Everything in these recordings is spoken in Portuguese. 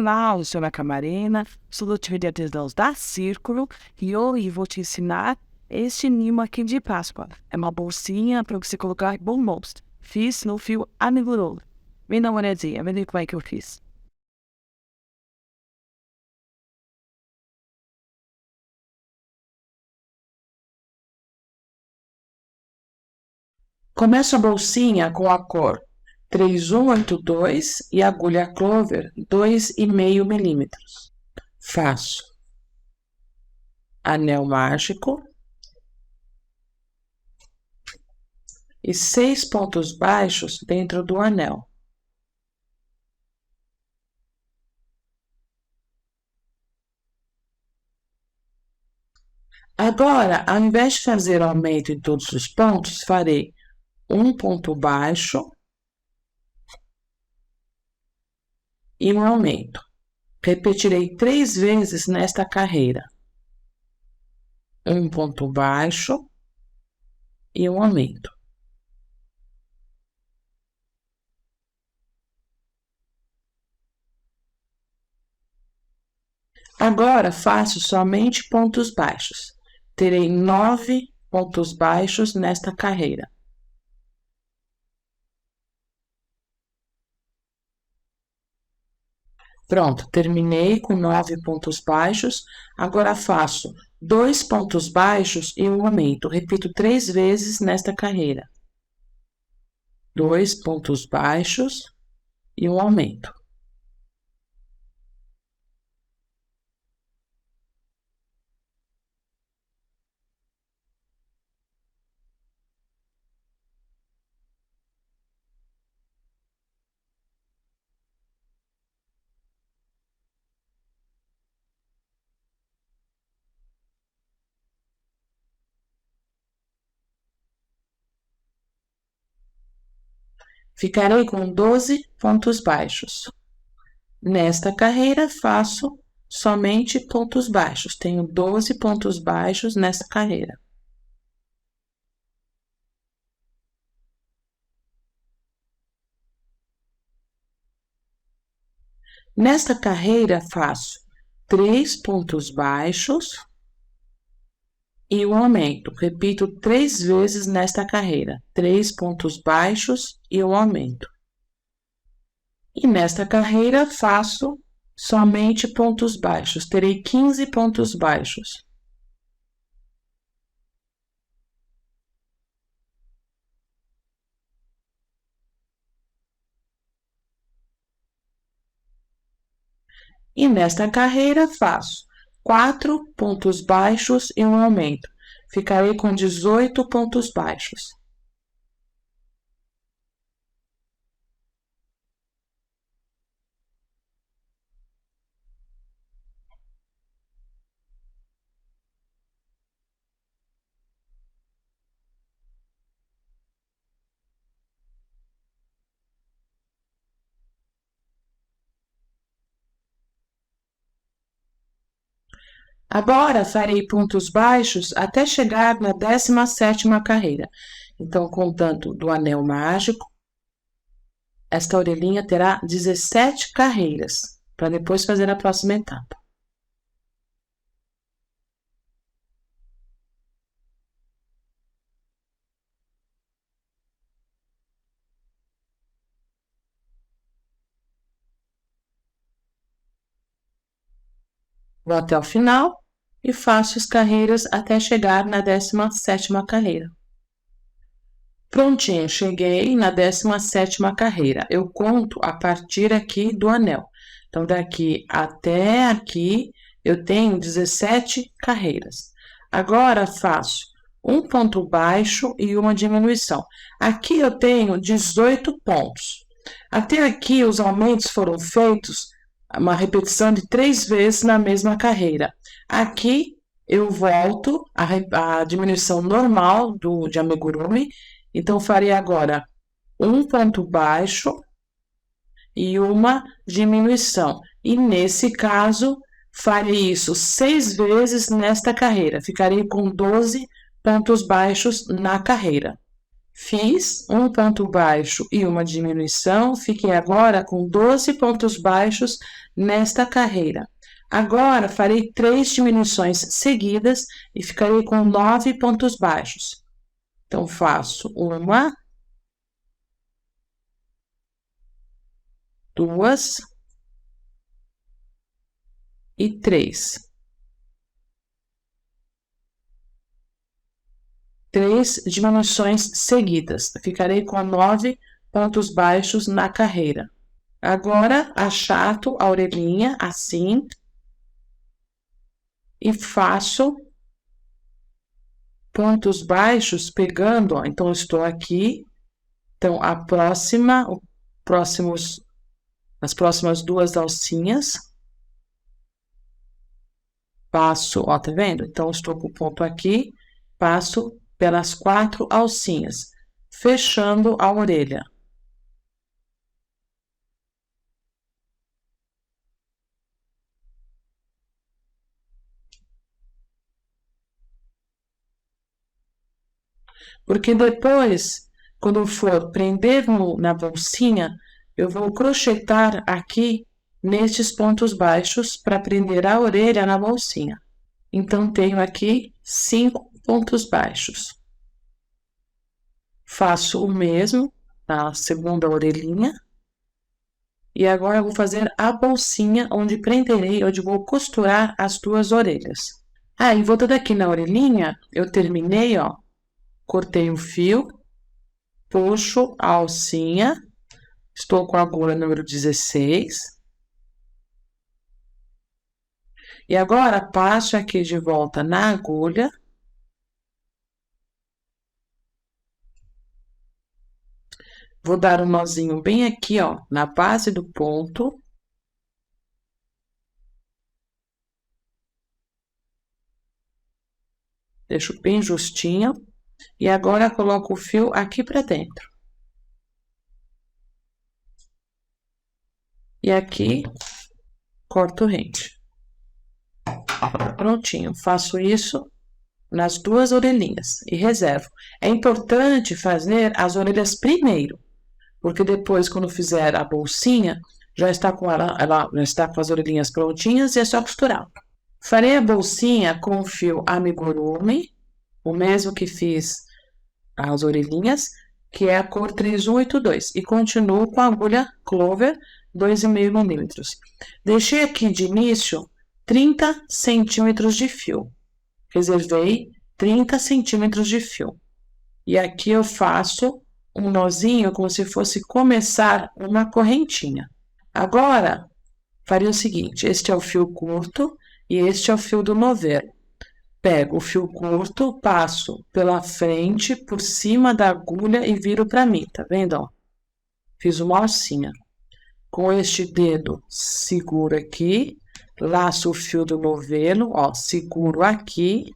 Olá, eu sou a Camarena, sou da atividade da Círculo e hoje vou te ensinar este mimo aqui de Páscoa. É uma bolsinha para você colocar bombons. Fiz no fio anilurou. Vem dar uma olhadinha, vem ver como é que eu fiz. Começo a bolsinha com a cor 3182 e agulha clover 2,5 milímetros. Faço anel mágico e 6 pontos baixos dentro do anel. Agora, ao invés de fazer aumento em todos os pontos, farei um ponto baixo e um aumento. Repetirei 3 vezes nesta carreira. Um ponto baixo e um aumento. Agora, faço somente pontos baixos. Terei 9 pontos baixos nesta carreira. Pronto, terminei com 9 pontos baixos. Agora, faço 2 pontos baixos e um aumento. Repito 3 vezes nesta carreira. 2 pontos baixos e um aumento. Ficarei com 12 pontos baixos. Nesta carreira, faço somente pontos baixos. Tenho 12 pontos baixos nesta carreira. Nesta carreira, faço 3 pontos baixos e um aumento. Repito 3 vezes nesta carreira. 3 pontos baixos e um aumento. E nesta carreira, faço somente pontos baixos. Terei 15 pontos baixos. E nesta carreira, faço 4 pontos baixos e um aumento. Ficarei com 18 pontos baixos. Agora, farei pontos baixos até chegar na 17ª carreira. Então, contando do anel mágico, esta orelhinha terá 17 carreiras, para depois fazer a próxima etapa. Vou até o final e faço as carreiras até chegar na 17ª carreira. Prontinho, cheguei na 17ª carreira. Eu conto a partir aqui do anel. Então, daqui até aqui, eu tenho 17 carreiras. Agora, faço um ponto baixo e uma diminuição. Aqui eu tenho 18 pontos. Até aqui, os aumentos foram feitos, uma repetição de 3 vezes na mesma carreira. Aqui, eu volto a diminuição normal de amigurumi. Então, farei agora um ponto baixo e uma diminuição. E, nesse caso, farei isso 6 vezes nesta carreira. Ficarei com 12 pontos baixos na carreira. Fiz um ponto baixo e uma diminuição, fiquei agora com 12 pontos baixos nesta carreira. Agora, farei 3 diminuições seguidas e ficarei com 9 pontos baixos. Então, faço uma, duas e três. 3 diminuições seguidas. Ficarei com 9 pontos baixos na carreira. Agora, achato a orelhinha assim e faço pontos baixos pegando, ó. Então, estou aqui. Então, as próximas 2 alcinhas. Passo, ó, tá vendo? Então, estou com o ponto aqui, passo pelas 4 alcinhas, fechando a orelha. Porque depois, quando for prender na bolsinha, eu vou crochetar aqui nestes pontos baixos para prender a orelha na bolsinha. Então, tenho aqui 5 pontos baixos. Faço o mesmo na segunda orelhinha. E agora eu vou fazer a bolsinha onde prenderei, onde vou costurar as 2 orelhas. Aí, voltando aqui na orelhinha, eu terminei, ó, cortei o fio, puxo a alcinha, estou com a agulha número 16. E agora, passo aqui de volta na agulha. Vou dar um nozinho bem aqui, ó, na base do ponto. Deixo bem justinho. E agora, coloco o fio aqui pra dentro. E aqui, corto rente. Prontinho, faço isso nas 2 orelhinhas e reservo. É importante fazer as orelhas primeiro, porque depois, quando fizer a bolsinha, já está com ela já está com as orelhinhas prontinhas e é só costurar. Farei a bolsinha com o fio amigurumi, o mesmo que fiz as orelhinhas, que é a cor 3182, e continuo com a agulha Clover 2,5 milímetros. Deixei aqui de início 30 centímetros de fio. Reservei 30 centímetros de fio. E aqui eu faço um nozinho como se fosse começar uma correntinha. Agora, farei o seguinte, este é o fio curto e este é o fio do novelo. Pego o fio curto, passo pela frente, por cima da agulha e viro para mim, tá vendo, ó? Fiz uma alcinha. Com este dedo, seguro aqui, laço o fio do novelo, ó, seguro aqui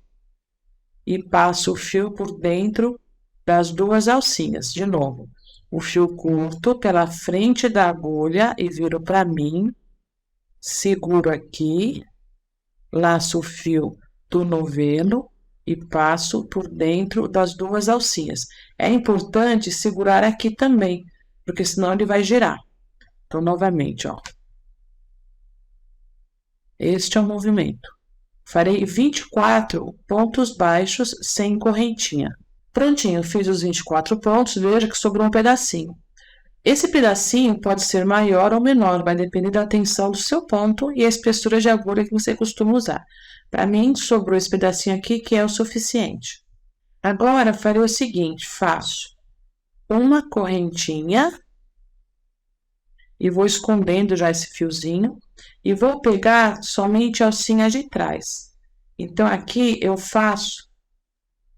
e passo o fio por dentro das 2 alcinhas. De novo, o fio curto pela frente da agulha e viro para mim, seguro aqui, laço o fio do novelo e passo por dentro das 2 alcinhas. É importante segurar aqui também, porque senão ele vai girar. Então, novamente, ó. Este é o movimento. Farei 24 pontos baixos sem correntinha. Prontinho, fiz os 24 pontos, veja que sobrou um pedacinho. Esse pedacinho pode ser maior ou menor, vai depender da tensão do seu ponto e a espessura de agulha que você costuma usar. Para mim, sobrou esse pedacinho aqui, que é o suficiente. Agora, farei o seguinte, faço uma correntinha e vou escondendo já esse fiozinho e vou pegar somente a alcinha de trás. Então, aqui eu faço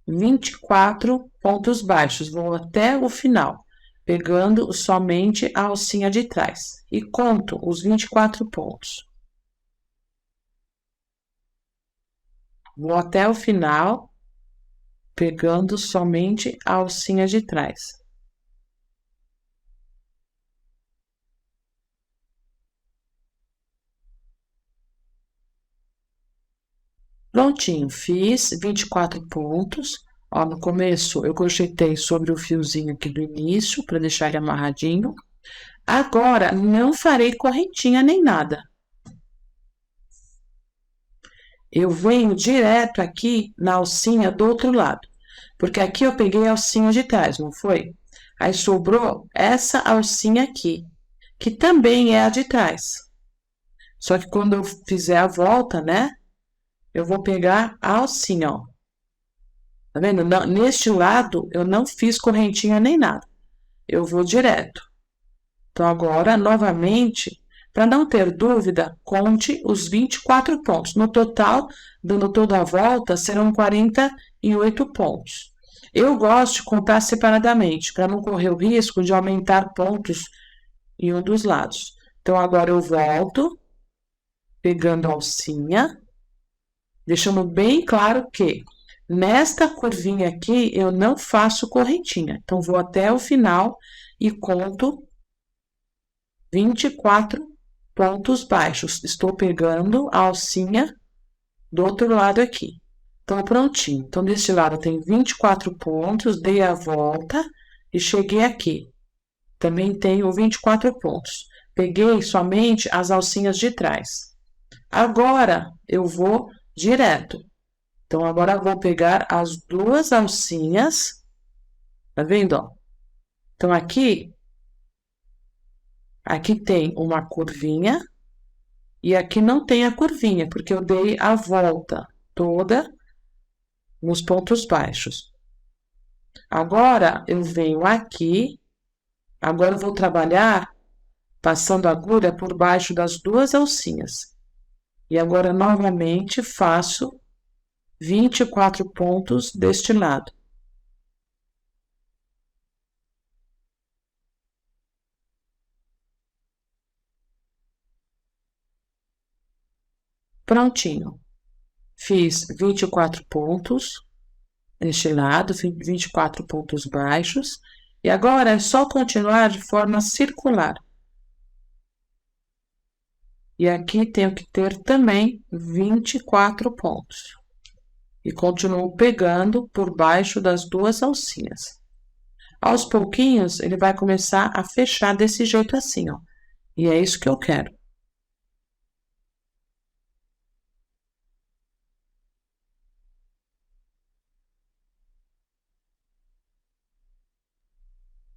24 pontos baixos, vou até o final, pegando somente a alcinha de trás e conto os 24 pontos. Vou até o final, pegando somente a alcinha de trás. Prontinho, fiz 24 pontos. Ó, no começo eu crochetei sobre o fiozinho aqui do início, para deixar ele amarradinho. Agora, não farei correntinha nem nada. Eu venho direto aqui na alcinha do outro lado, porque aqui eu peguei a alcinha de trás, não foi? Aí sobrou essa alcinha aqui, que também é a de trás. Só que quando eu fizer a volta, né, eu vou pegar a alcinha, ó. Tá vendo? Neste lado, eu não fiz correntinha nem nada. Eu vou direto. Então, agora, novamente, para não ter dúvida, conte os 24 pontos. No total, dando toda a volta, serão 48 pontos. Eu gosto de contar separadamente, para não correr o risco de aumentar pontos em um dos lados. Então, agora eu volto, pegando a alcinha, deixando bem claro que nesta curvinha aqui eu não faço correntinha. Então, vou até o final e conto 24 pontos baixos. Estou pegando a alcinha do outro lado aqui. Então, prontinho. Então, deste lado tem 24 pontos, dei a volta e cheguei aqui. Também tenho 24 pontos. Peguei somente as alcinhas de trás. Agora, eu vou direto. Então, agora eu vou pegar as duas alcinhas. Tá vendo, ó? Então, aqui tem uma curvinha e aqui não tem a curvinha, porque eu dei a volta toda nos pontos baixos. Agora, eu venho aqui, agora eu vou trabalhar passando a agulha por baixo das duas alcinhas. E agora, novamente, faço 24 pontos deste lado. Prontinho. Fiz 24 pontos neste lado, 24 pontos baixos. E agora é só continuar de forma circular. E aqui tenho que ter também 24 pontos. E continuo pegando por baixo das duas alcinhas. Aos pouquinhos, ele vai começar a fechar desse jeito assim, ó. E é isso que eu quero.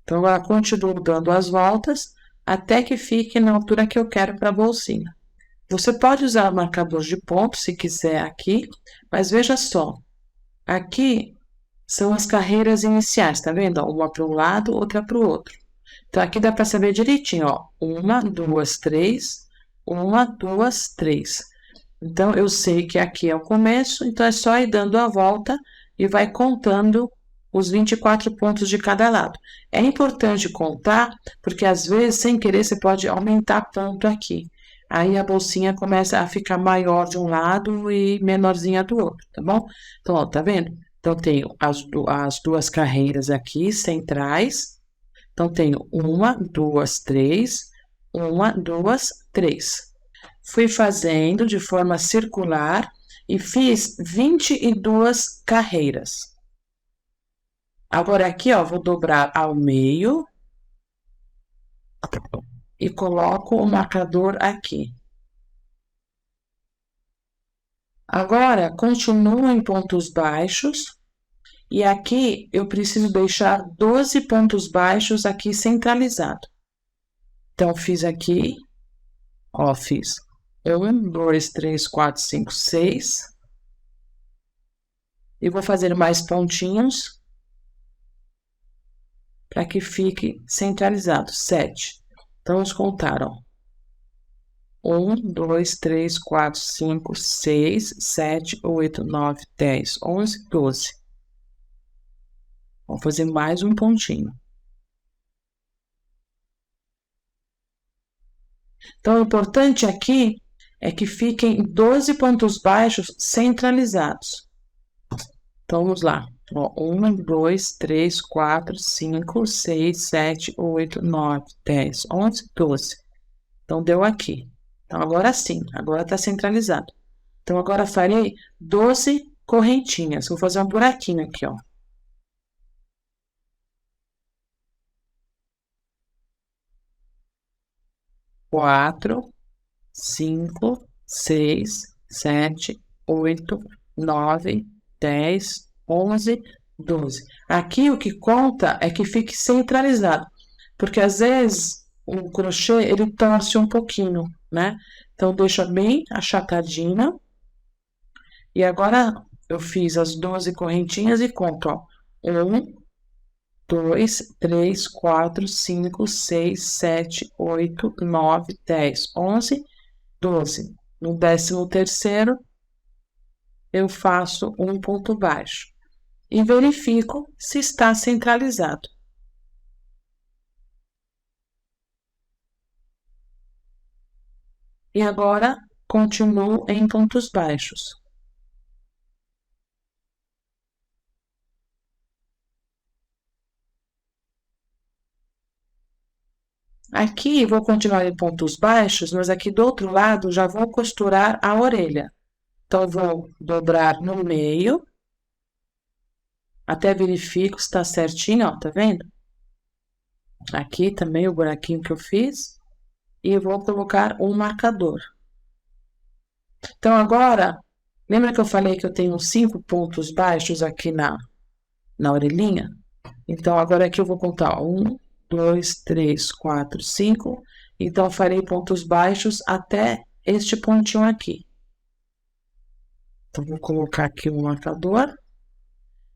Então, agora continuo dando as voltas até que fique na altura que eu quero para a bolsinha. Você pode usar marcador de ponto se quiser aqui, mas veja só, aqui são as carreiras iniciais, tá vendo? Uma para um lado, outra para o outro. Então, aqui dá para saber direitinho, ó. 1, 2, 3, 1, 2, 3. Então, eu sei que aqui é o começo, então é só ir dando a volta e vai contando os 24 pontos de cada lado. É importante contar, porque às vezes, sem querer, você pode aumentar ponto aqui. Aí a bolsinha começa a ficar maior de um lado e menorzinha do outro, tá bom? Então, ó, tá vendo? Então, tenho as duas carreiras aqui, centrais. Então, tenho 1, 2, 3, 1, 2, 3. Fui fazendo de forma circular e fiz 22 carreiras. Agora, aqui, ó, vou dobrar ao meio e coloco o marcador aqui. Agora, continuo em pontos baixos e aqui eu preciso deixar 12 pontos baixos aqui centralizado. Então, fiz aqui, ó, fiz 1, 2, 3, 4, 5, 6. E vou fazer mais pontinhos para que fique centralizado, 7. Então, vamos contar, ó. 1, 2, 3, 4, 5, 6, 7, 8, 9, 10, 11, 12. Vamos fazer mais um pontinho. Então, o importante aqui é que fiquem 12 pontos baixos centralizados. Então, vamos lá. 1, 2, 3, 4, 5, 6, 7, 8, 9, 10, 11, 12. Então, deu aqui. Então, agora sim, agora tá centralizado. Então, agora farei 12 correntinhas. Vou fazer um buraquinho aqui, ó. 4, 5, 6, 7, 8, 9, 10, 11, 12. Aqui o que conta é que fique centralizado, porque às vezes o crochê ele torce um pouquinho, né? Então deixa bem achatadinha. E agora eu fiz as 12 correntinhas e conto, ó. 1, 2, 3, 4, 5, 6, 7, 8, 9, 10, 11, 12. No 13º, eu faço um ponto baixo e verifico se está centralizado. E agora, continuo em pontos baixos. Aqui, vou continuar em pontos baixos, mas aqui do outro lado, já vou costurar a orelha. Então, vou dobrar no meio, até verifico se está certinho, ó, tá vendo? Aqui também o buraquinho que eu fiz. E vou colocar um marcador. Então, agora, lembra que eu falei que eu tenho 5 pontos baixos aqui na orelhinha? Então, agora aqui eu vou contar 1, 2, 3, 4, 5. Então, eu farei pontos baixos até este pontinho aqui. Então, vou colocar aqui o marcador.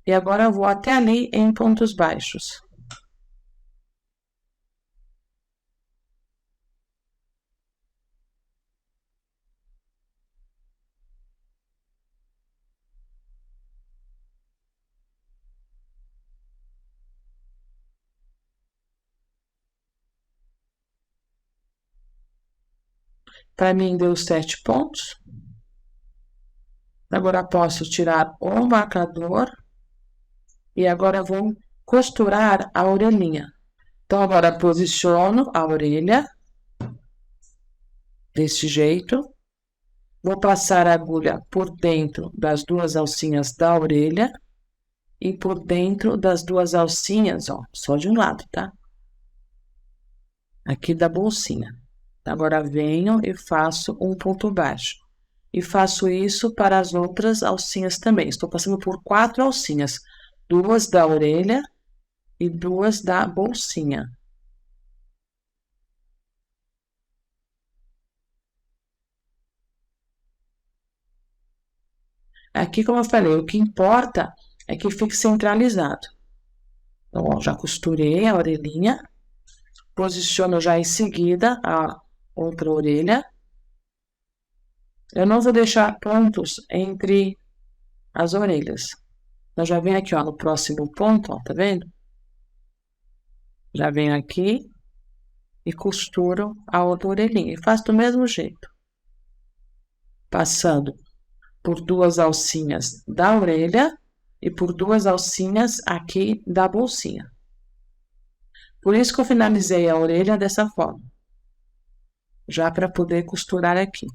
E agora eu vou até ali em pontos baixos. Para mim, deu 7 pontos. Agora, posso tirar o marcador. E agora, vou costurar a orelhinha. Então, agora posiciono a orelha desse jeito. Vou passar a agulha por dentro das duas alcinhas da orelha e por dentro das duas alcinhas, ó, só de um lado, tá? Aqui da bolsinha. Agora, venho e faço um ponto baixo. E faço isso para as outras alcinhas também. Estou passando por 4 alcinhas. 2 da orelha e 2 da bolsinha. Aqui, como eu falei, o que importa é que fique centralizado. Então, ó, já costurei a orelhinha. Posiciono já em seguida a outra orelha. Eu não vou deixar pontos entre as orelhas. Eu já venho aqui, ó, no próximo ponto, ó, tá vendo? Já venho aqui e costuro a outra orelhinha. E faço do mesmo jeito. Passando por 2 alcinhas da orelha e por 2 alcinhas aqui da bolsinha. Por isso que eu finalizei a orelha dessa forma. Já para poder costurar aqui.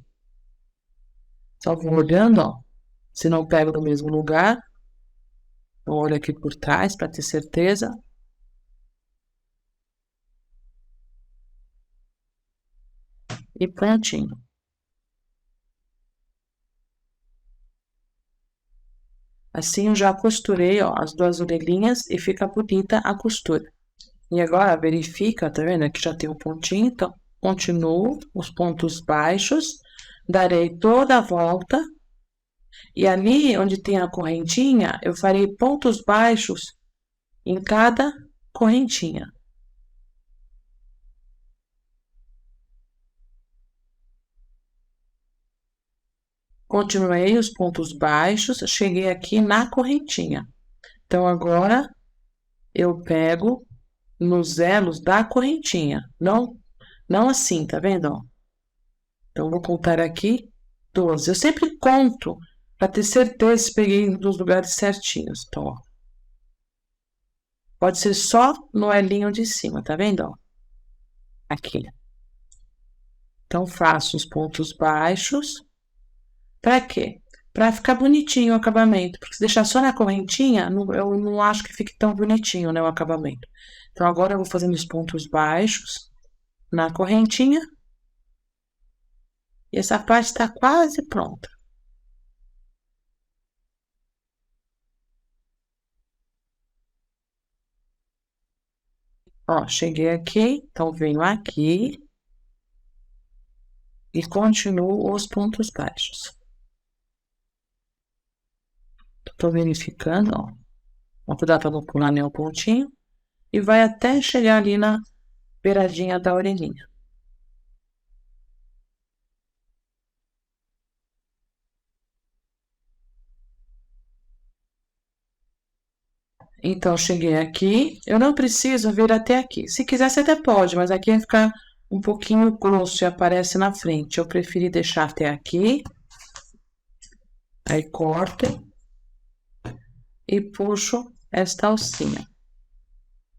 Só vou olhando, ó, se não pego no mesmo lugar. Eu olho aqui por trás para ter certeza. E prontinho. Assim eu já costurei, ó, as 2 orelhinhas e fica bonita a costura. E agora verifica, tá vendo? Aqui já tem um pontinho, então continuo os pontos baixos, darei toda a volta. E ali onde tem a correntinha, eu farei pontos baixos em cada correntinha. Continuei os pontos baixos, cheguei aqui na correntinha. Então, agora, eu pego nos elos da correntinha, não assim, tá vendo, ó? Então, vou contar aqui 12. Eu sempre conto para ter certeza se peguei nos lugares certinhos. Então, ó. Pode ser só no elinho de cima, tá vendo, ó? Aqui. Então, faço os pontos baixos. Para quê? Para ficar bonitinho o acabamento. Porque se deixar só na correntinha, eu não acho que fique tão bonitinho, né, o acabamento. Então, agora eu vou fazendo os pontos baixos na correntinha E essa parte está quase pronta. Ó, cheguei aqui, então venho aqui e continuo os pontos baixos. Tô verificando, ó. Vou cuidar para não pular nenhum pontinho. E vai até chegar ali na beiradinha da orelhinha. Então, cheguei aqui. Eu não preciso vir até aqui. Se quiser, você até pode, mas aqui vai ficar um pouquinho grosso e aparece na frente. Eu preferi deixar até aqui. Aí, corto. E puxo esta alcinha.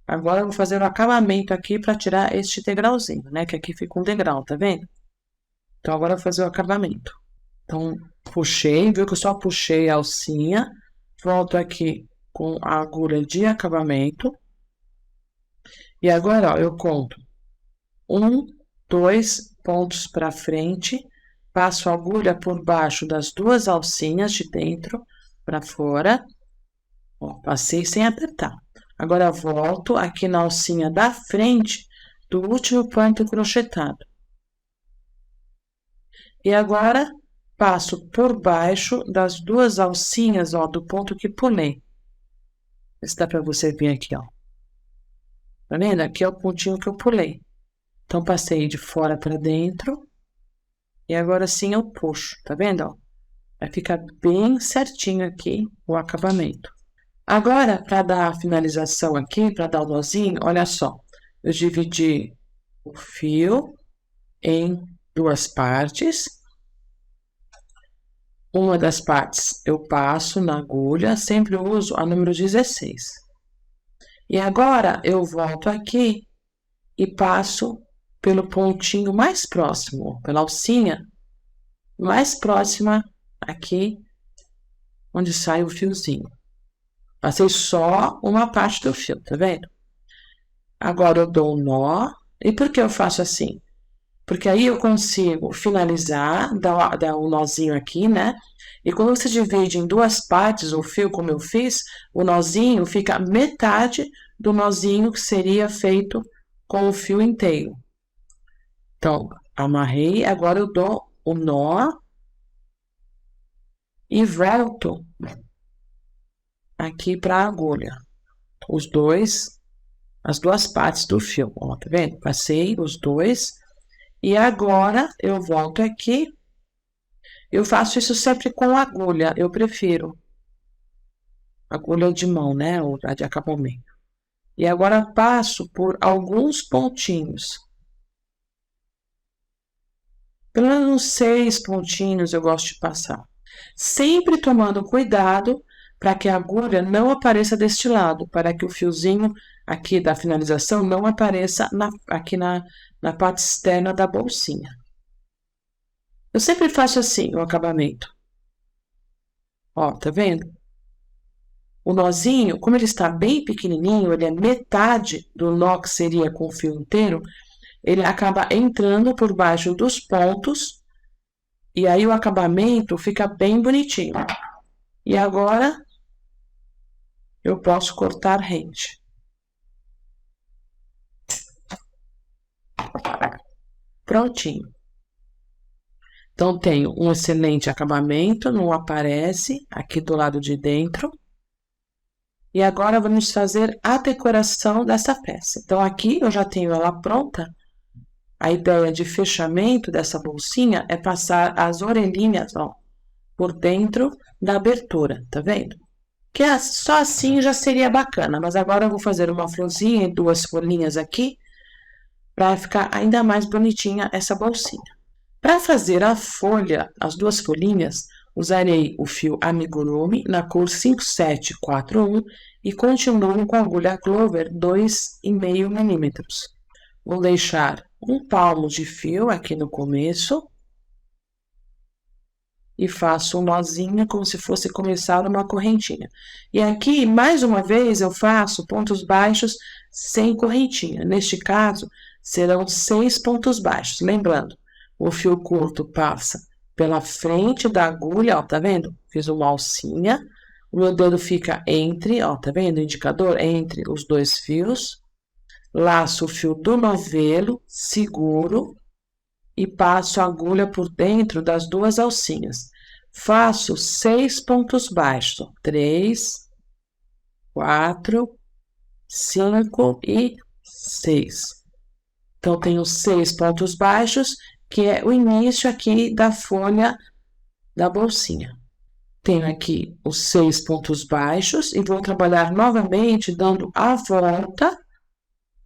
Agora, eu vou fazer o acabamento aqui para tirar este degrauzinho, né? Que aqui fica um degrau, tá vendo? Então, agora eu vou fazer o acabamento. Então, puxei, viu que eu só puxei a alcinha. Volto aqui com a agulha de acabamento. E agora, ó, eu conto 1, 2 pontos para frente, passo a agulha por baixo das duas alcinhas de dentro para fora. Ó, passei sem apertar. Agora, volto aqui na alcinha da frente do último ponto crochetado. E agora, passo por baixo das duas alcinhas, ó, do ponto que pulei. Se dá para você ver aqui, ó. Tá vendo? Aqui é o pontinho que eu pulei. Então, passei de fora para dentro. E agora sim eu puxo, tá vendo, ó? Vai ficar bem certinho aqui o acabamento. Agora, para dar a finalização aqui, para dar o nozinho, olha só. Eu dividi o fio em duas partes. Uma das partes eu passo na agulha, sempre uso a número 16. E agora, eu volto aqui e passo pelo pontinho mais próximo, pela alcinha mais próxima aqui, onde sai o fiozinho. Passei só uma parte do fio, tá vendo? Agora, eu dou um nó. E por que eu faço assim? Porque aí eu consigo finalizar, dar um nozinho aqui, né? E quando você divide em duas partes o fio, como eu fiz, o nozinho fica metade do nozinho que seria feito com o fio inteiro. Então, amarrei, agora eu dou o nó e volto aqui para a agulha. As duas partes do fio, ó, tá vendo? Passei os dois. E agora, eu volto aqui. Eu faço isso sempre com agulha, eu prefiro. Agulha de mão, né? Ou a de acabamento. E agora, passo por alguns pontinhos. Pelo menos uns 6 pontinhos eu gosto de passar. Sempre tomando cuidado para que a agulha não apareça deste lado, para que o fiozinho aqui da finalização não apareça aqui na parte externa da bolsinha. Eu sempre faço assim o acabamento. Ó, tá vendo? O nozinho, como ele está bem pequenininho, ele é metade do nó que seria com o fio inteiro, ele acaba entrando por baixo dos pontos e aí o acabamento fica bem bonitinho. E agora, eu posso cortar rente. Prontinho. Então, tenho um excelente acabamento, não aparece aqui do lado de dentro. E agora, vamos fazer a decoração dessa peça. Então, aqui eu já tenho ela pronta. A ideia de fechamento dessa bolsinha é passar as orelhinhas, ó, por dentro da abertura, tá vendo? Que só assim já seria bacana, mas agora eu vou fazer uma florzinha e duas folhinhas aqui, para ficar ainda mais bonitinha essa bolsinha. Para fazer a folha, as duas folhinhas, usarei o fio amigurumi na cor 5741 e continuo com a agulha Clover 2,5 milímetros. Vou deixar um palmo de fio aqui no começo e faço um nozinho como se fosse começar uma correntinha. E aqui, mais uma vez, eu faço pontos baixos sem correntinha. Neste caso, serão 6 pontos baixos. Lembrando, O fio curto passa pela frente da agulha, ó, tá vendo? Fiz uma alcinha. O meu dedo fica entre, ó, tá vendo o indicador? Entre os dois fios. Laço o fio do novelo, seguro e passo a agulha por dentro das duas alcinhas. Faço 6 pontos baixos, 3, 4, 5 e 6. Então, tenho 6 pontos baixos, que é o início aqui da folha da bolsinha. Tenho aqui os 6 pontos baixos e vou trabalhar novamente dando a volta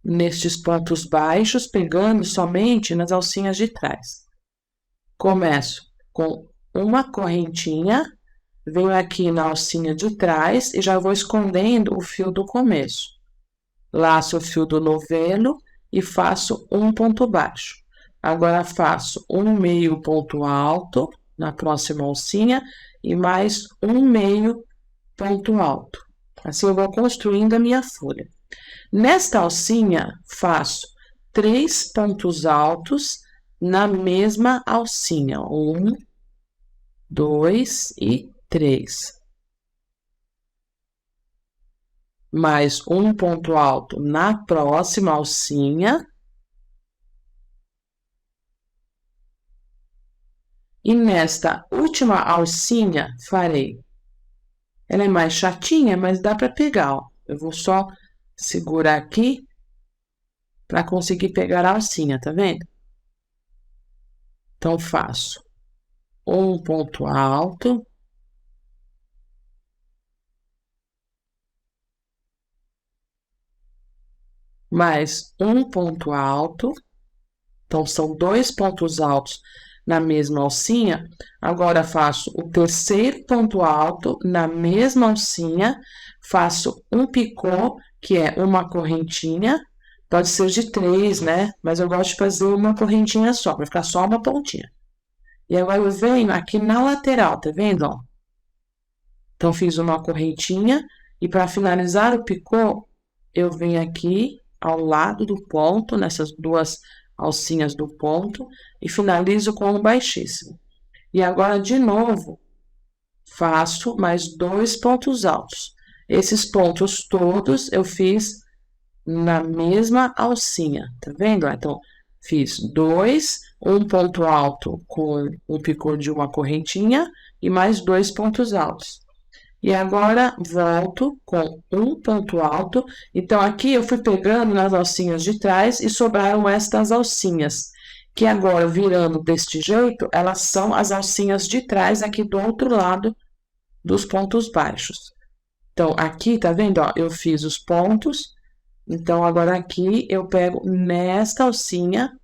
nestes pontos baixos, pegando somente nas alcinhas de trás. Começo com uma correntinha, venho aqui na alcinha de trás e já vou escondendo o fio do começo. Laço o fio do novelo e faço um ponto baixo. Agora, faço um meio ponto alto na próxima alcinha e mais um meio ponto alto. Assim, eu vou construindo a minha folha. Nesta alcinha, faço 3 pontos altos na mesma alcinha. 1, 2 e 3. Mais um ponto alto na próxima alcinha. E nesta última alcinha, farei. Ela é mais chatinha, mas dá para pegar, ó. Eu vou só segurar aqui para conseguir pegar a alcinha, tá vendo? Então, faço um ponto alto. Mais um ponto alto. Então, são 2 pontos altos na mesma alcinha. Agora, faço o terceiro ponto alto na mesma alcinha, faço um picô, que é uma correntinha, pode ser de 3, né? Mas eu gosto de fazer uma correntinha só, vai ficar só uma pontinha. E agora eu venho aqui na lateral, tá vendo, ó? Então, fiz uma correntinha, e para finalizar o picô, eu venho aqui ao lado do ponto, nessas duas alcinhas do ponto, e finalizo com um baixíssimo. E agora, de novo, faço mais 2 pontos altos. Esses pontos todos eu fiz na mesma alcinha, tá vendo? Então, fiz 2, um ponto alto com o picô de uma correntinha e mais 2 pontos altos. E agora, volto com um ponto alto. Então, aqui eu fui pegando nas alcinhas de trás e sobraram estas alcinhas, que agora, virando deste jeito, elas são as alcinhas de trás aqui do outro lado dos pontos baixos. Então, aqui, tá vendo, ó? Eu fiz os pontos. Então, agora aqui eu pego nesta alcinha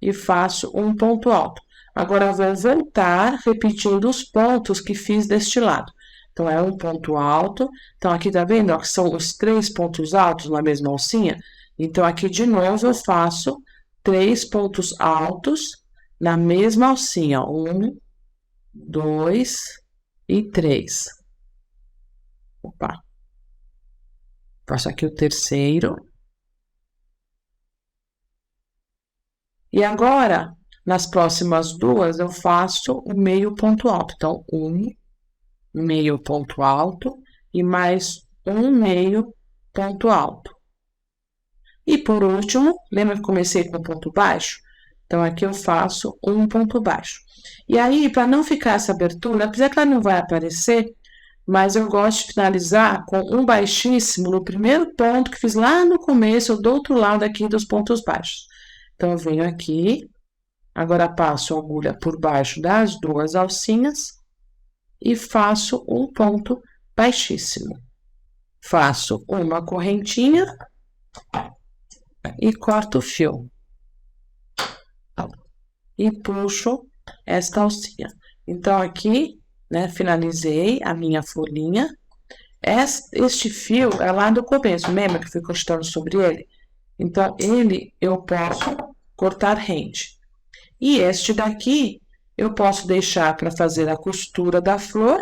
e faço um ponto alto. Agora, eu vou voltar repetindo os pontos que fiz deste lado. Então, é um ponto alto. Então, aqui tá vendo, ó, que são os 3 pontos altos na mesma alcinha? Então, aqui de novo eu faço 3 pontos altos na mesma alcinha. 1, 2 e 3. Opa. Faço aqui o terceiro. E agora, nas próximas duas, eu faço o meio ponto alto. Então, um meio ponto alto e mais um meio ponto alto. E por último, lembra que comecei com ponto baixo? Então, aqui eu faço um ponto baixo. E aí, para não ficar essa abertura, apesar que ela não vai aparecer, mas eu gosto de finalizar com um baixíssimo no primeiro ponto que fiz lá no começo, do outro lado aqui dos pontos baixos. Então, eu venho aqui, agora passo a agulha por baixo das duas alcinhas e faço um ponto baixíssimo. Faço uma correntinha e corto o fio. E puxo esta alcinha. Então, aqui, né, finalizei a minha folhinha. Este fio é lá do começo, lembra que fui costurando sobre ele? Então, ele eu posso cortar rente. E este daqui, eu posso deixar para fazer a costura da flor,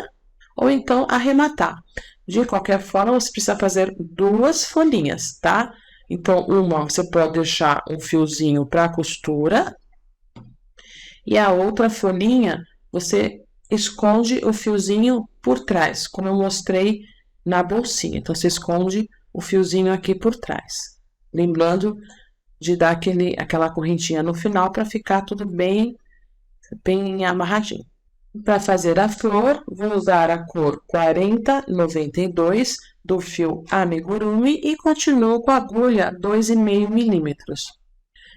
ou então arrematar. De qualquer forma, você precisa fazer 2 folhinhas, tá? Então, uma você pode deixar um fiozinho para costura, E a outra folhinha, você esconde o fiozinho por trás, como eu mostrei na bolsinha. Então, você esconde o fiozinho aqui por trás. Lembrando de dar aquela correntinha no final para ficar tudo bem amarradinho. Para fazer a flor, vou usar a cor 4092 do fio amigurumi e continuo com a agulha 2,5 milímetros.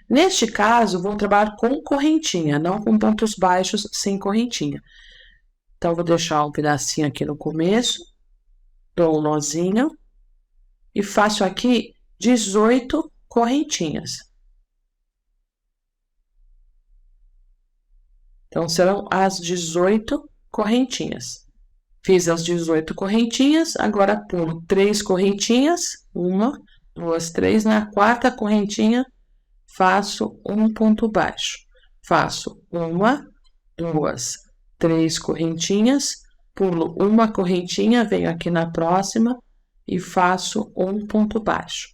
Neste caso, vou trabalhar com correntinha, não com pontos baixos sem correntinha. Então, vou deixar um pedacinho aqui no começo, dou um nozinho e faço aqui 18 correntinhas. Então, serão as 18 correntinhas. Fiz as 18 correntinhas, agora pulo 3 correntinhas, 1, 2, 3. Na quarta correntinha, faço um ponto baixo. Faço 1, 2, 3 correntinhas, pulo uma correntinha, venho aqui na próxima e faço um ponto baixo.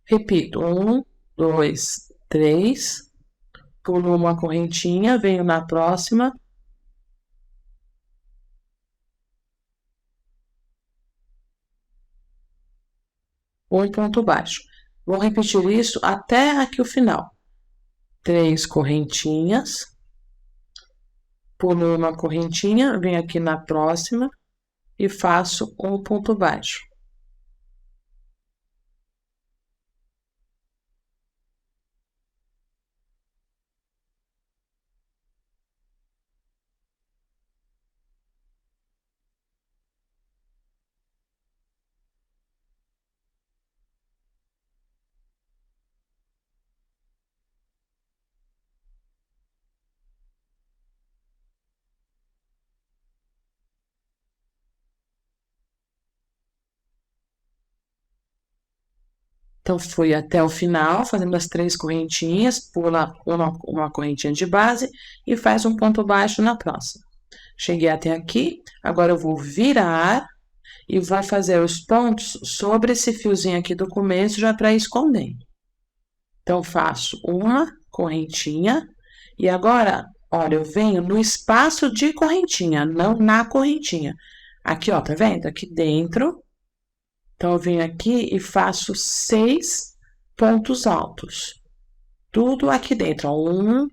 Repito, 1, 2, 3, pulo uma correntinha, venho na próxima. Um ponto baixo. Vou repetir isso até aqui o final. 3 correntinhas, pulo uma correntinha, venho aqui na próxima e faço um ponto baixo. Então, fui até o final, fazendo as 3 correntinhas, pula uma correntinha de base e faz um ponto baixo na próxima. Cheguei até aqui, agora eu vou virar e vou fazer os pontos sobre esse fiozinho aqui do começo, já para esconder. Então, faço uma correntinha e agora, olha, eu venho no espaço de correntinha, não na correntinha. Aqui, ó, tá vendo? Aqui dentro. Então, eu venho aqui e faço 6 pontos altos. Tudo aqui dentro, ó. 1,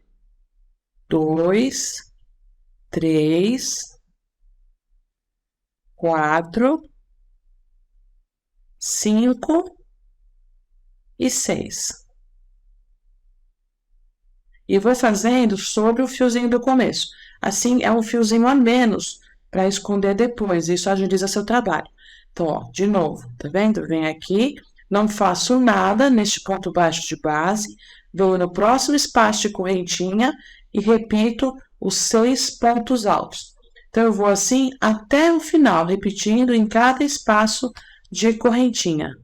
2, 3, 4, 5 e 6. E vou fazendo sobre o fiozinho do começo. Assim, é um fiozinho a menos para esconder depois. Isso agiliza seu trabalho. Então, ó, de novo, tá vendo? Venho aqui, não faço nada neste ponto baixo de base, vou no próximo espaço de correntinha e repito os 6 pontos altos. Então, eu vou assim até o final, repetindo em cada espaço de correntinha.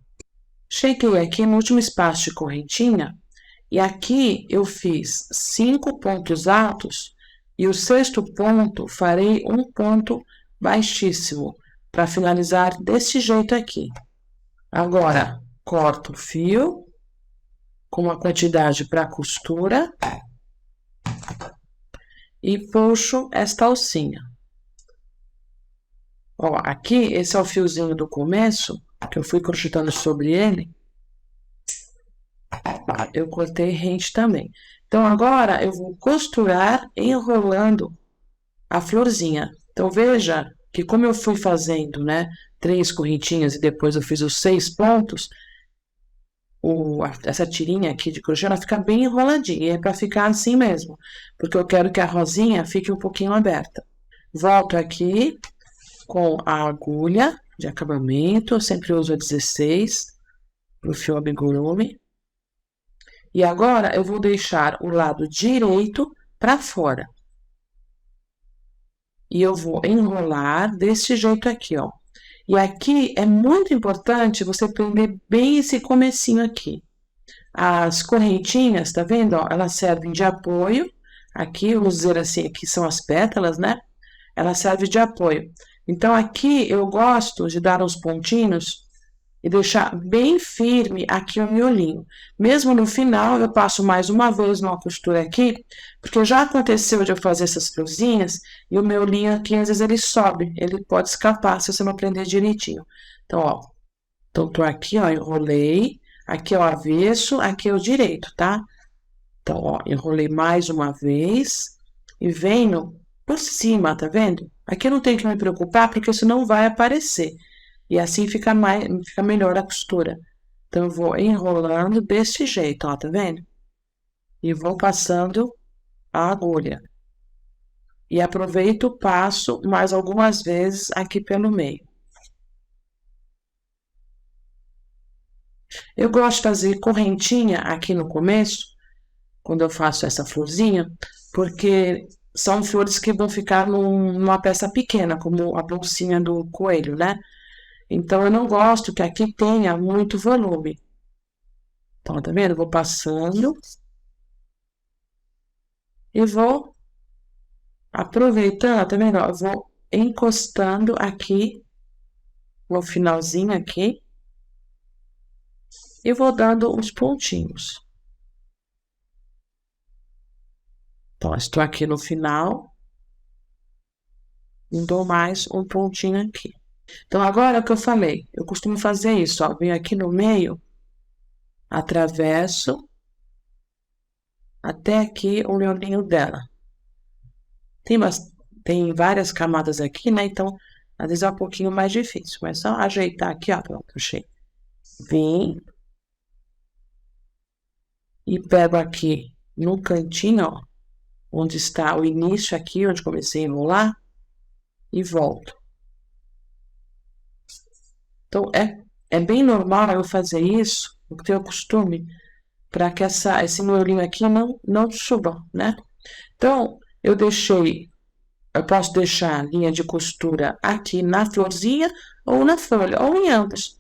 Cheguei aqui no último espaço de correntinha, e aqui eu fiz 5 pontos altos, e o 6º ponto farei um ponto baixíssimo, para finalizar desse jeito aqui. Agora, corto o fio com uma quantidade para costura e puxo esta alcinha. Ó, aqui, esse é o fiozinho do começo, que eu fui crochetando sobre ele. Eu cortei rente também. Então, agora, eu vou costurar enrolando a florzinha. Então, veja que como eu fui fazendo, né, 3 correntinhas e depois eu fiz os 6 pontos, essa tirinha aqui de crochê, ela fica bem enroladinha. E é para ficar assim mesmo, porque eu quero que a rosinha fique um pouquinho aberta. Volto aqui com a agulha de acabamento, eu sempre uso a 16, pro fio amigurumi. E agora, eu vou deixar o lado direito para fora. E eu vou enrolar desse jeito aqui, ó. E aqui é muito importante você prender bem esse comecinho aqui. As correntinhas, tá vendo, ó? Elas servem de apoio. Aqui, vamos dizer assim, aqui são as pétalas, né? Ela serve de apoio. Então, aqui eu gosto de dar uns pontinhos e deixar bem firme aqui o miolinho. Mesmo no final, eu passo mais uma vez uma costura aqui, porque já aconteceu de eu fazer essas florzinhas e o miolinho aqui, às vezes, ele sobe, ele pode escapar se você não prender direitinho. Então, ó, então tô aqui, ó, enrolei, aqui é o avesso, aqui é o direito, tá? Então, ó, enrolei mais uma vez e venho por cima, tá vendo? Aqui eu não tenho que me preocupar, porque isso não vai aparecer. E assim fica melhor a costura. Então, eu vou enrolando desse jeito, ó, tá vendo? E vou passando a agulha. E aproveito, passo mais algumas vezes aqui pelo meio. Eu gosto de fazer correntinha aqui no começo, quando eu faço essa florzinha, porque são flores que vão ficar numa peça pequena, como a bolsinha do coelho, né? Então, eu não gosto que aqui tenha muito volume. Então, tá vendo? Eu vou passando e vou aproveitando, tá vendo? Eu vou encostando aqui, no finalzinho aqui, e vou dando uns pontinhos. Então, estou aqui no final, e dou mais um pontinho aqui. Então, agora que eu falei, eu costumo fazer isso, ó, venho aqui no meio, atravesso até aqui o miolinho dela. Tem várias camadas aqui, né? Então, às vezes é um pouquinho mais difícil, mas só ajeitar aqui, ó, pronto, achei. Vim e pego aqui no cantinho, ó, onde está o início aqui, onde comecei a enrolar, e volto. Então, é bem normal eu fazer isso, eu tenho o costume, para que esse miolinho aqui não suba, né? Então, eu posso deixar a linha de costura aqui na florzinha ou na folha, ou em ambos.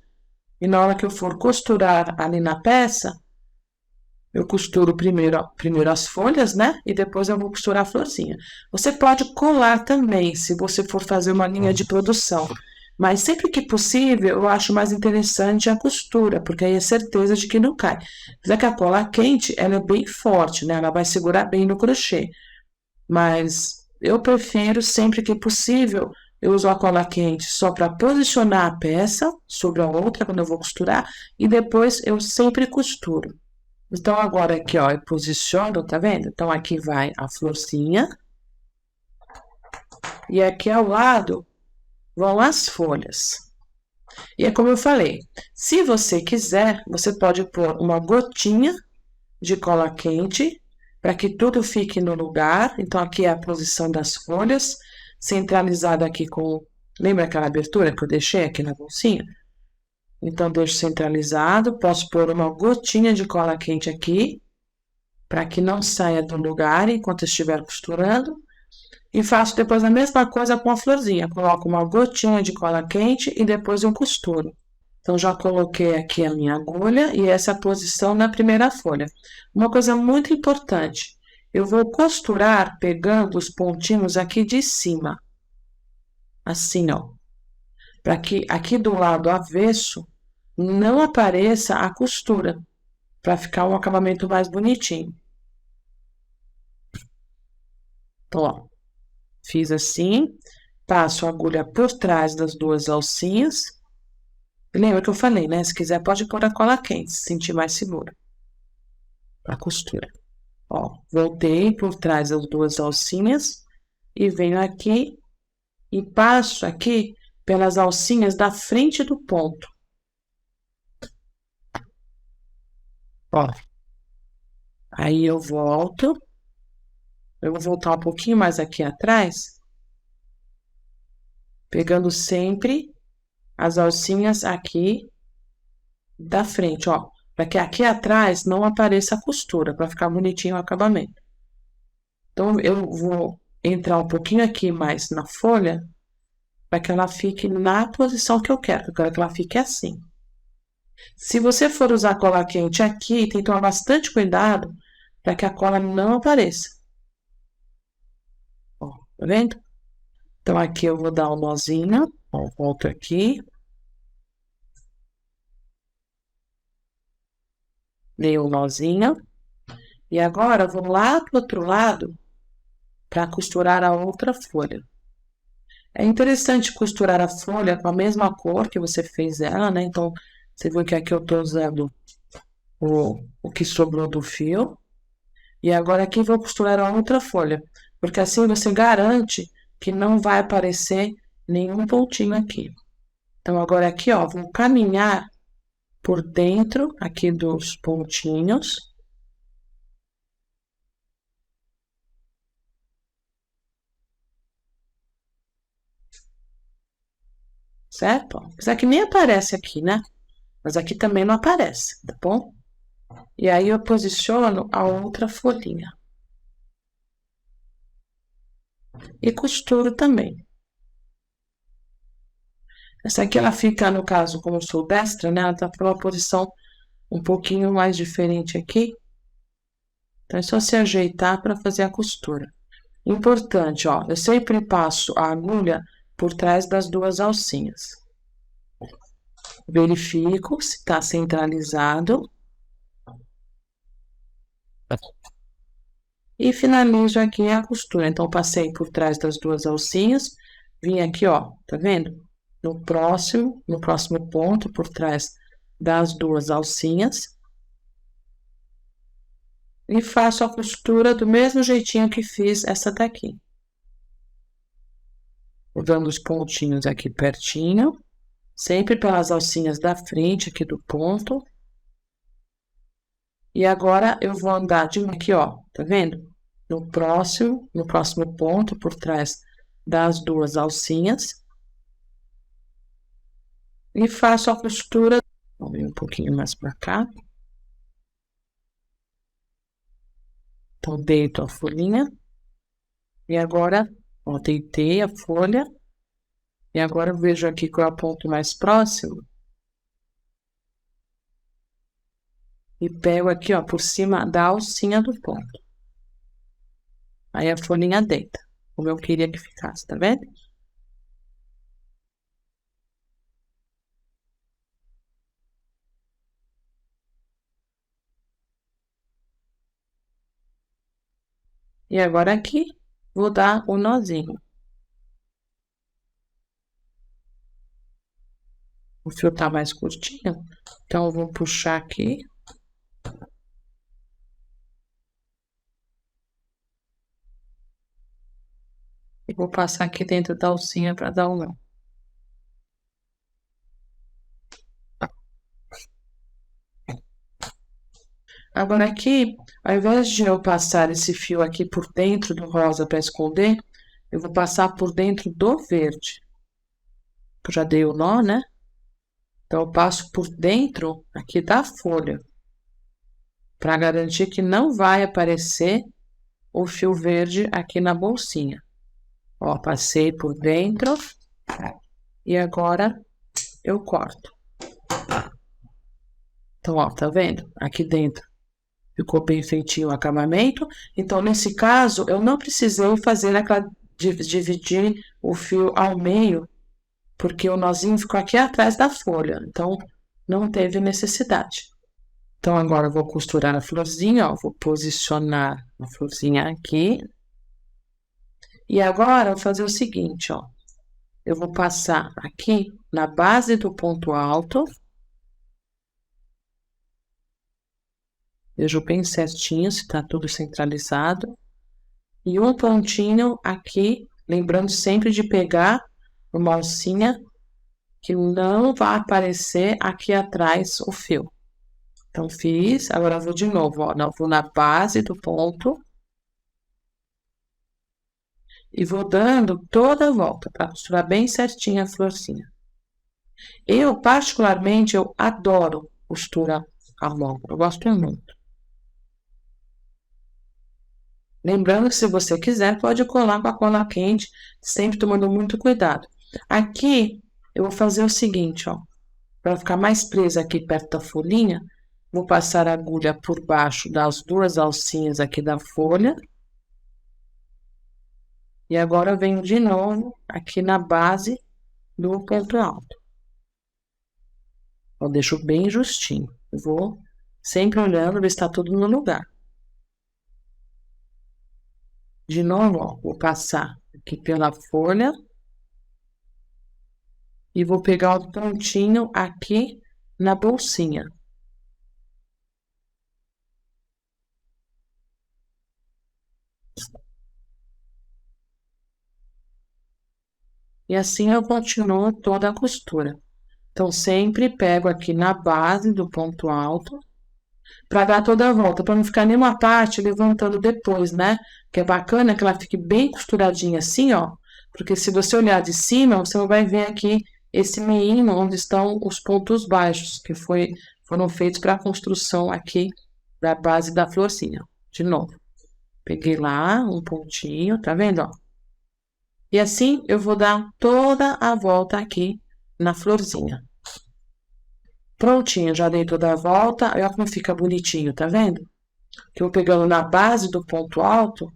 E na hora que eu for costurar ali na peça, eu costuro primeiro as folhas, né? E depois eu vou costurar a florzinha. Você pode colar também, se você for fazer uma linha de produção. Mas sempre que possível, eu acho mais interessante a costura, porque aí é certeza de que não cai. Já que a cola quente, ela é bem forte, né? Ela vai segurar bem no crochê. Mas eu prefiro, sempre que possível, eu uso a cola quente só para posicionar a peça sobre a outra quando eu vou costurar, e depois eu sempre costuro. Então, agora aqui, ó, eu posiciono, tá vendo? Então, aqui vai a florzinha. E aqui ao lado vão as folhas. E é como eu falei, se você quiser, você pode pôr uma gotinha de cola quente para que tudo fique no lugar. Então, aqui é a posição das folhas, centralizada aqui com. Lembra aquela abertura que eu deixei aqui na bolsinha? Então, deixo centralizado. Posso pôr uma gotinha de cola quente aqui para que não saia do lugar enquanto estiver costurando. E faço depois a mesma coisa com a florzinha. Coloco uma gotinha de cola quente e depois eu costuro. Então, já coloquei aqui a minha agulha e essa é a posição na primeira folha. Uma coisa muito importante, eu vou costurar pegando os pontinhos aqui de cima. Assim, ó. Para que aqui do lado avesso não apareça a costura, para ficar um acabamento mais bonitinho. Então, ó, fiz assim, passo a agulha por trás das duas alcinhas. Lembra que eu falei, né? Se quiser, pode pôr a cola quente, se sentir mais segura. A costura. Ó, voltei por trás das duas alcinhas e venho aqui e passo aqui pelas alcinhas da frente do ponto. Ó, aí eu vou voltar um pouquinho mais aqui atrás, pegando sempre as alcinhas aqui da frente, ó, para que aqui atrás não apareça a costura, para ficar bonitinho o acabamento. Então, eu vou entrar um pouquinho aqui mais na folha, para que ela fique na posição que eu quero que ela fique assim. Se você for usar cola quente aqui, tem que tomar bastante cuidado para que a cola não apareça. Ó, tá vendo? Então, aqui eu vou dar um nozinho, ó, volto aqui. dei um nozinho. E agora, vou lá pro outro lado para costurar a outra folha. É interessante costurar a folha com a mesma cor que você fez ela, né? Então, você viu que aqui eu tô usando o que sobrou do fio. E agora aqui vou costurar a outra folha, porque assim você garante que não vai aparecer nenhum pontinho aqui. Então, agora aqui, ó, vou caminhar por dentro aqui dos pontinhos. Certo? Isso aqui nem aparece aqui, né? Mas aqui também não aparece, tá bom? E aí eu posiciono a outra folhinha. E costuro também. Essa aqui ela fica, no caso, como eu sou destra, né? Ela tá para uma posição um pouquinho mais diferente aqui. Então é só se ajeitar para fazer a costura. Importante, ó, eu sempre passo a agulha por trás das duas alcinhas. Verifico se está centralizado. E finalizo aqui a costura. Então, passei por trás das duas alcinhas, vim aqui, ó, tá vendo? No próximo ponto, por trás das duas alcinhas. E faço a costura do mesmo jeitinho que fiz essa daqui. Dando os pontinhos aqui pertinho, sempre pelas alcinhas da frente aqui do ponto. E agora eu vou andar de aqui, ó, tá vendo? No próximo ponto, por trás das duas alcinhas. E faço a costura, vou vir um pouquinho mais para cá. Então, deito a folhinha. E agora, ó, deitei a folha. E agora eu vejo aqui qual é o ponto mais próximo. E pego aqui, ó, por cima da alcinha do ponto. Aí a folhinha deita, como eu queria que ficasse, tá vendo? E agora aqui, vou dar o nozinho. O fio tá mais curtinho, então eu vou puxar aqui. E vou passar aqui dentro da alcinha para dar o nó. Agora aqui, ao invés de eu passar esse fio aqui por dentro do rosa para esconder, eu vou passar por dentro do verde. Eu já dei o nó, né? Então, eu passo por dentro aqui da folha, para garantir que não vai aparecer o fio verde aqui na bolsinha. Ó, passei por dentro e agora eu corto. Então, ó, tá vendo? Aqui dentro ficou bem feitinho o acabamento. Então, nesse caso, eu não precisei fazer aquela dividir o fio ao meio, porque o nozinho ficou aqui atrás da folha. Então, não teve necessidade. Então, agora eu vou costurar a florzinha, ó, vou posicionar a florzinha aqui. E agora eu vou fazer o seguinte, ó. Eu vou passar aqui na base do ponto alto. Vejo bem certinho se tá tudo centralizado. E um pontinho aqui, lembrando sempre de pegar uma alcinha que não vai aparecer aqui atrás o fio. Então, fiz, agora eu vou de novo, ó, vou na base do ponto e vou dando toda a volta para costurar bem certinho a florzinha. Eu, particularmente, eu adoro costura à mão, eu gosto muito. Lembrando que se você quiser, pode colar com a cola quente, sempre tomando muito cuidado. Aqui, eu vou fazer o seguinte, ó. Para ficar mais presa aqui perto da folhinha, vou passar a agulha por baixo das duas alcinhas aqui da folha. E agora eu venho de novo aqui na base do ponto alto. Eu deixo bem justinho. Vou Sempre olhando ver se está tudo no lugar. De novo, ó, vou passar aqui pela folha e vou pegar o pontinho aqui na bolsinha. E assim eu continuo toda a costura. Então, sempre pego aqui na base do ponto alto para dar toda a volta, para não ficar nenhuma parte levantando depois, né? Que é bacana que ela fique bem costuradinha assim, ó. Porque se você olhar de cima, você vai ver aqui esse meinho onde estão os pontos baixos, que foram feitos para a construção aqui da base da florzinha. De novo, peguei lá um pontinho, tá vendo, ó? E assim eu vou dar toda a volta aqui na florzinha. Prontinho, já dei toda a volta. Olha como fica bonitinho, tá vendo? Que eu vou pegando na base do ponto alto,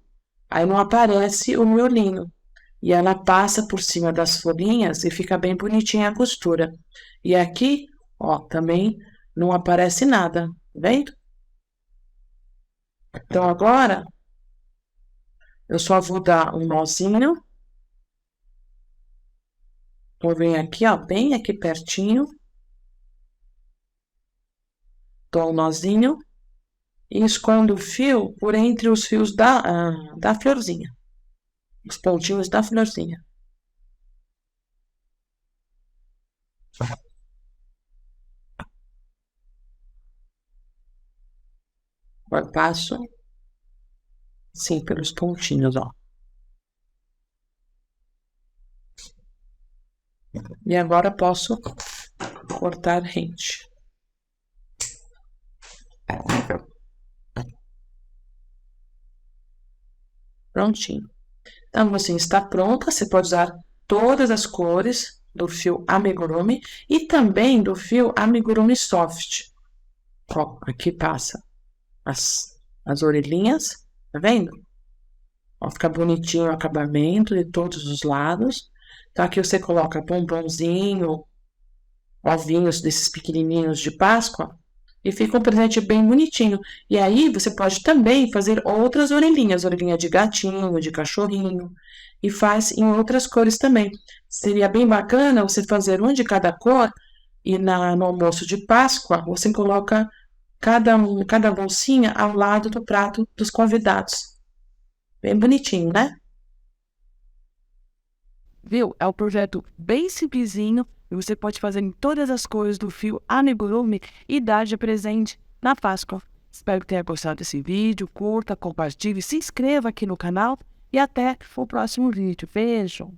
aí não aparece o miolinho. E ela passa por cima das folhinhas e fica bem bonitinha a costura. E aqui, ó, também não aparece nada, tá vendo? Então agora eu só vou dar um nozinho. Vou vir aqui, ó, bem aqui pertinho. Dou um nozinho e escondo o fio por entre os fios da florzinha. Os pontinhos da florzinha. Agora passo, sim, pelos pontinhos, ó. E agora posso cortar rente. Prontinho. Então, assim, está pronta. Você pode usar todas as cores do fio amigurumi e também do fio amigurumi soft. Ó, aqui passa as orelhinhas, tá vendo? Ó, fica bonitinho o acabamento de todos os lados. Então, aqui você coloca bombonzinho, ovinhos desses pequenininhos de Páscoa e fica um presente bem bonitinho. E aí você pode também fazer outras orelhinhas, orelhinha de gatinho, de cachorrinho, e faz em outras cores também. Seria bem bacana você fazer um de cada cor e no almoço de Páscoa você coloca cada bolsinha ao lado do prato dos convidados. Bem bonitinho, né? Viu? É um projeto bem simplesinho e você pode fazer em todas as cores do fio amigurumi e dar de presente na Páscoa. Espero que tenha gostado desse vídeo. Curta, compartilhe, se inscreva aqui no canal e até o próximo vídeo. Beijo!